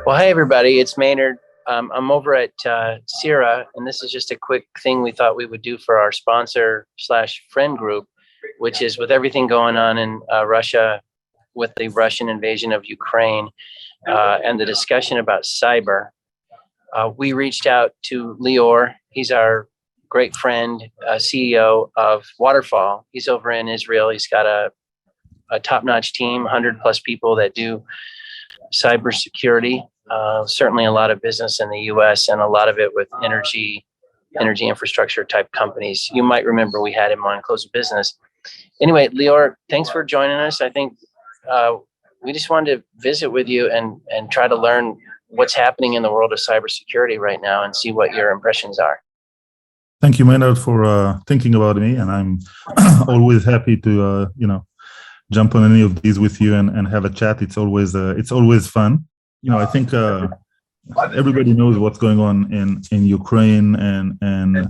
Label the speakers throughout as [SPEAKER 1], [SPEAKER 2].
[SPEAKER 1] Well, hey, everybody, it's Maynard. I'm over at CIRA, and this is just a quick thing we thought we would do for our sponsor / friend group, which is with everything going on in Russia, with the Russian invasion of Ukraine, and the discussion about cyber. We reached out to Lior. He's our great friend, CEO of Waterfall. He's over in Israel. He's got a top-notch team, 100 plus people that do cybersecurity. Certainly a lot of business in the US and a lot of it with energy infrastructure type companies. You might remember we had him on Close of Business. Anyway, Lior, thanks for joining us. I think we just wanted to visit with you and try to learn what's happening in the world of cybersecurity right now and see what your impressions are.
[SPEAKER 2] Thank you, Maynard, for thinking about me, and I'm always happy to jump on any of these with you and have a chat. It's always fun. I think everybody knows what's going on in Ukraine, and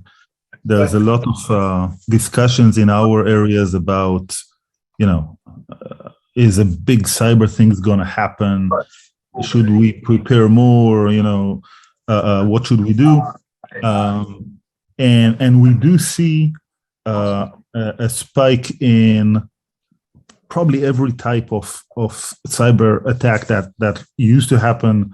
[SPEAKER 2] there's a lot of discussions in our areas about, is a big cyber thing's going to happen? Should we prepare more? What should we do? And we do see a spike in probably every type of cyber attack that used to happen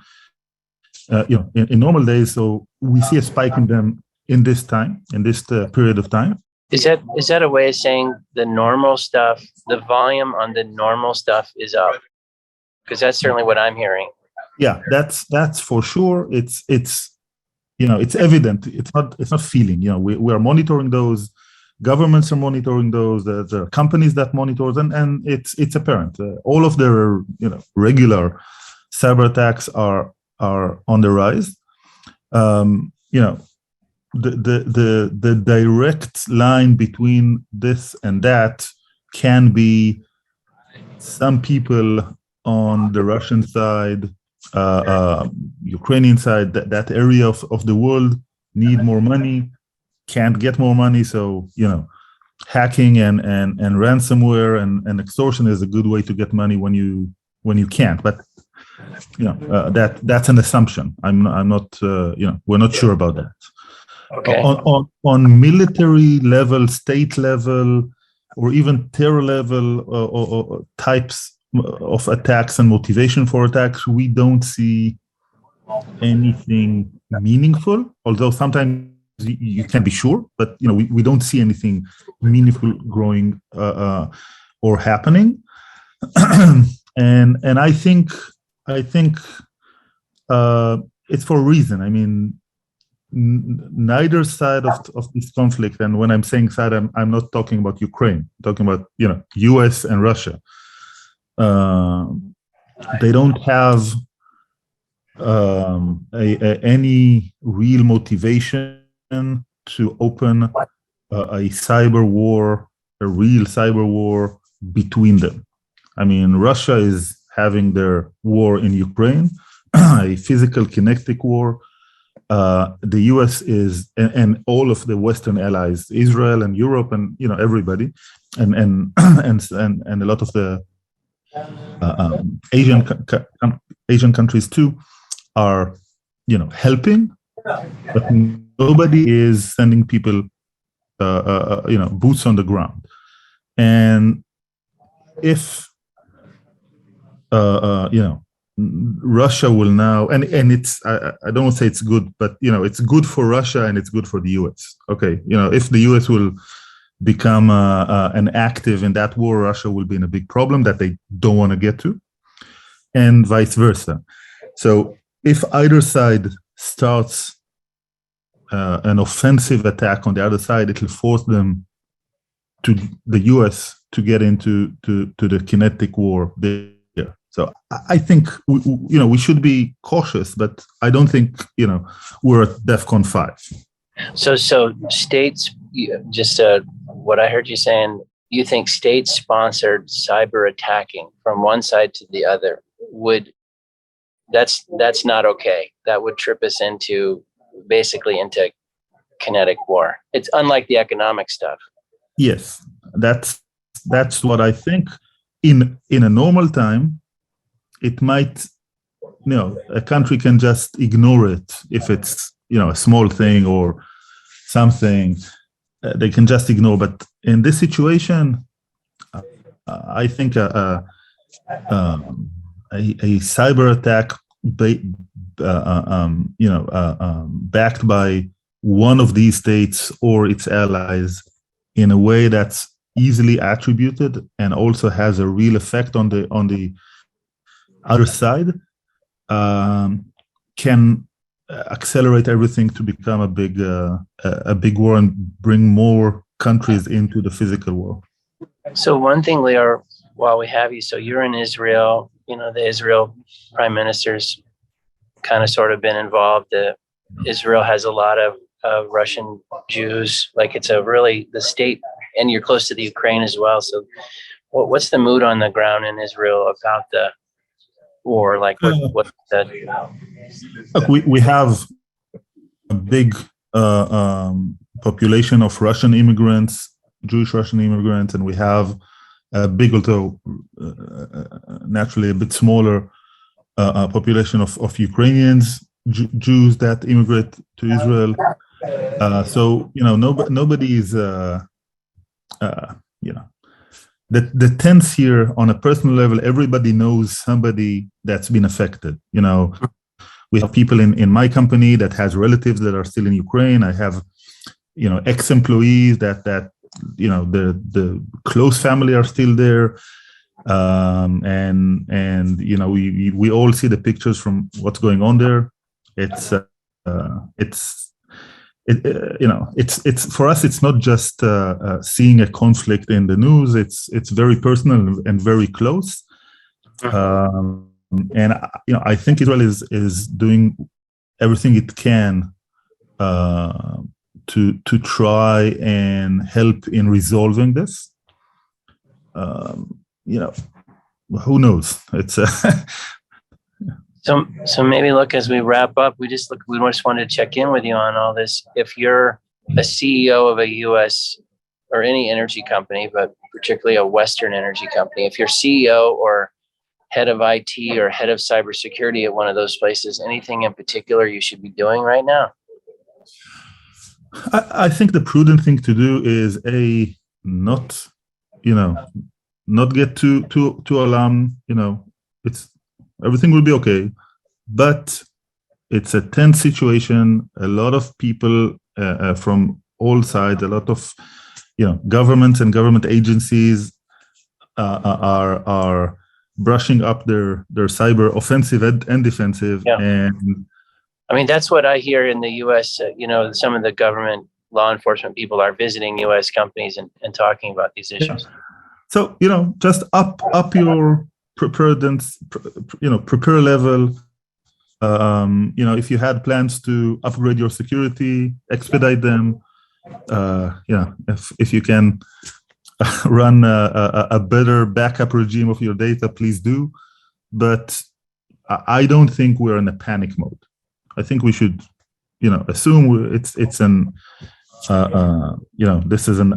[SPEAKER 2] in normal days. So we see a spike in them in this period of time.
[SPEAKER 1] Is that a way of saying the normal stuff, the volume on the normal stuff is up? Because that's certainly what I'm hearing.
[SPEAKER 2] Yeah, that's for sure. It's evident. It's not feeling. We are monitoring those. Governments are monitoring those. There are companies that monitor them, and it's apparent. All of their regular cyber attacks are on the rise. The direct line between this and that can be some people on the Russian side, Ukrainian side, that area of the world need more money, can't get more money. So, hacking and ransomware and extortion is a good way to get money when you can't. But that's an assumption. I'm not. We're not sure about that.
[SPEAKER 1] Okay.
[SPEAKER 2] On military level, state level, or even terror level, or types of attacks and motivation for attacks, we don't see anything meaningful. Although sometimes you can be sure, but we don't see anything meaningful growing or happening. and I think it's for a reason. I mean, neither side of this conflict, and when I'm saying side, I'm not talking about Ukraine. I'm talking about US and Russia. They don't have any real motivation to open a cyber war, a real cyber war between them. I mean, Russia is having their war in Ukraine, a physical kinetic war. The US is, and all of the Western allies, Israel and Europe and everybody, and a lot of the Asian countries too are helping, but nobody is sending people boots on the ground. And if Russia will now, and it's I don't want to say it's good, but it's good for Russia and it's good for the US. Okay, if the US will become an active in that war, Russia will be in a big problem that they don't want to get to, and vice versa. So if either side starts an offensive attack on the other side, it will force them to the US to get into the kinetic war there. So I think we should be cautious, but I don't think we're at DEFCON 5.
[SPEAKER 1] So states, just what I heard you saying, you think state-sponsored cyber attacking from one side to the other that's not okay. That would trip us into kinetic war. It's unlike the economic stuff.
[SPEAKER 2] Yes, that's what I think. In a normal time, it might a country can just ignore it if it's, a small thing or something. They can just ignore. But in this situation, I think a cyber attack, backed by one of these states or its allies in a way that's easily attributed and also has a real effect on the other side, can accelerate everything to become a big war and bring more countries into the physical war.
[SPEAKER 1] So one thing, Lior, while we have you, so you're in Israel, the Israel prime minister's kind of sort of been involved. Israel has a lot of Russian Jews, like it's the state, and you're close to the Ukraine as well. So what's the mood on the ground in Israel about the war? Like what's that?
[SPEAKER 2] Look, we have a big population of Russian immigrants, Jewish Russian immigrants, and we have a big, although naturally a bit smaller population of Ukrainians, Jews that immigrate to Israel. So nobody is the tense here on a personal level. Everybody knows somebody that's been affected. We have people in my company that has relatives that are still in Ukraine. I have ex-employees that the close family are still there. And we all see the pictures from what's going on there. It's for us, it's not just seeing a conflict in the news. It's very personal and very close. And I think Israel is doing everything it can to try and help in resolving this. Who knows? It's
[SPEAKER 1] So maybe as we wrap up, we just wanted to check in with you on all this. If you're a CEO of a U.S. or any energy company, but particularly a Western energy company, if you're CEO or head of IT or head of cybersecurity at one of those places, anything in particular you should be doing right now?
[SPEAKER 2] I think the prudent thing to do is not get too alarmed. It's everything will be okay, but it's a tense situation. A lot of people from all sides, a lot of governments and government agencies are brushing up their cyber offensive and defensive.
[SPEAKER 1] Yeah.
[SPEAKER 2] And
[SPEAKER 1] I mean, that's what I hear in the U.S. Some of the government law enforcement people are visiting U.S. companies and talking about these issues.
[SPEAKER 2] Yeah. So, just up your preparedness, prepare level. If you had plans to upgrade your security, expedite them. If you can run a better backup regime of your data, please do. But I don't think we're in a panic mode. I think we should, assume it's an, this is an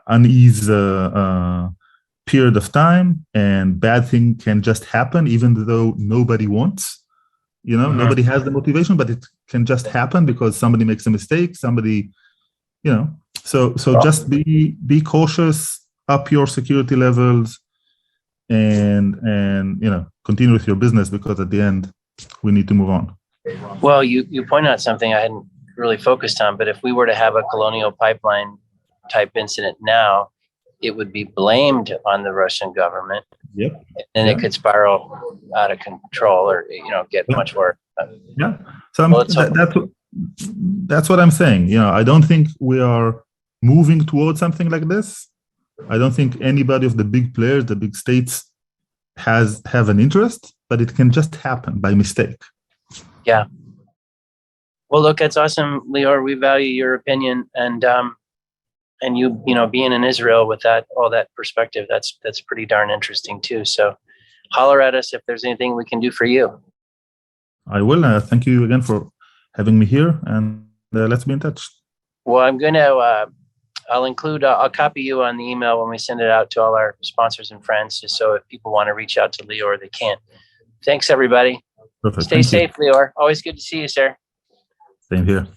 [SPEAKER 2] unease period of time, and bad thing can just happen, even though nobody wants. Nobody has the motivation, but it can just happen because somebody makes a mistake. Somebody, So just be cautious, up your security levels, and continue with your business, because at the end we need to move on.
[SPEAKER 1] Well, you point out something I hadn't really focused on, but if we were to have a Colonial Pipeline type incident now, it would be blamed on the Russian government.
[SPEAKER 2] Yep.
[SPEAKER 1] And it could spiral out of control, or get much worse.
[SPEAKER 2] Yeah. So that's what I'm saying. I don't think we are moving towards something like this. I don't think anybody of the big players, the big states, have an interest, but it can just happen by mistake.
[SPEAKER 1] Yeah. Well, look, that's awesome, Lior. We value your opinion, and you being in Israel with all that perspective, that's pretty darn interesting too. So holler at us if there's anything we can do for you.
[SPEAKER 2] I will. Thank you again for having me here, and let's be in touch.
[SPEAKER 1] Well, I'm going to, I'll copy you on the email when we send it out to all our sponsors and friends, just so if people want to reach out to Lior, they can. Thanks, everybody.
[SPEAKER 2] Perfect.
[SPEAKER 1] Stay
[SPEAKER 2] Thank you.
[SPEAKER 1] safe, Lior. Always good to see you, sir.
[SPEAKER 2] Same here.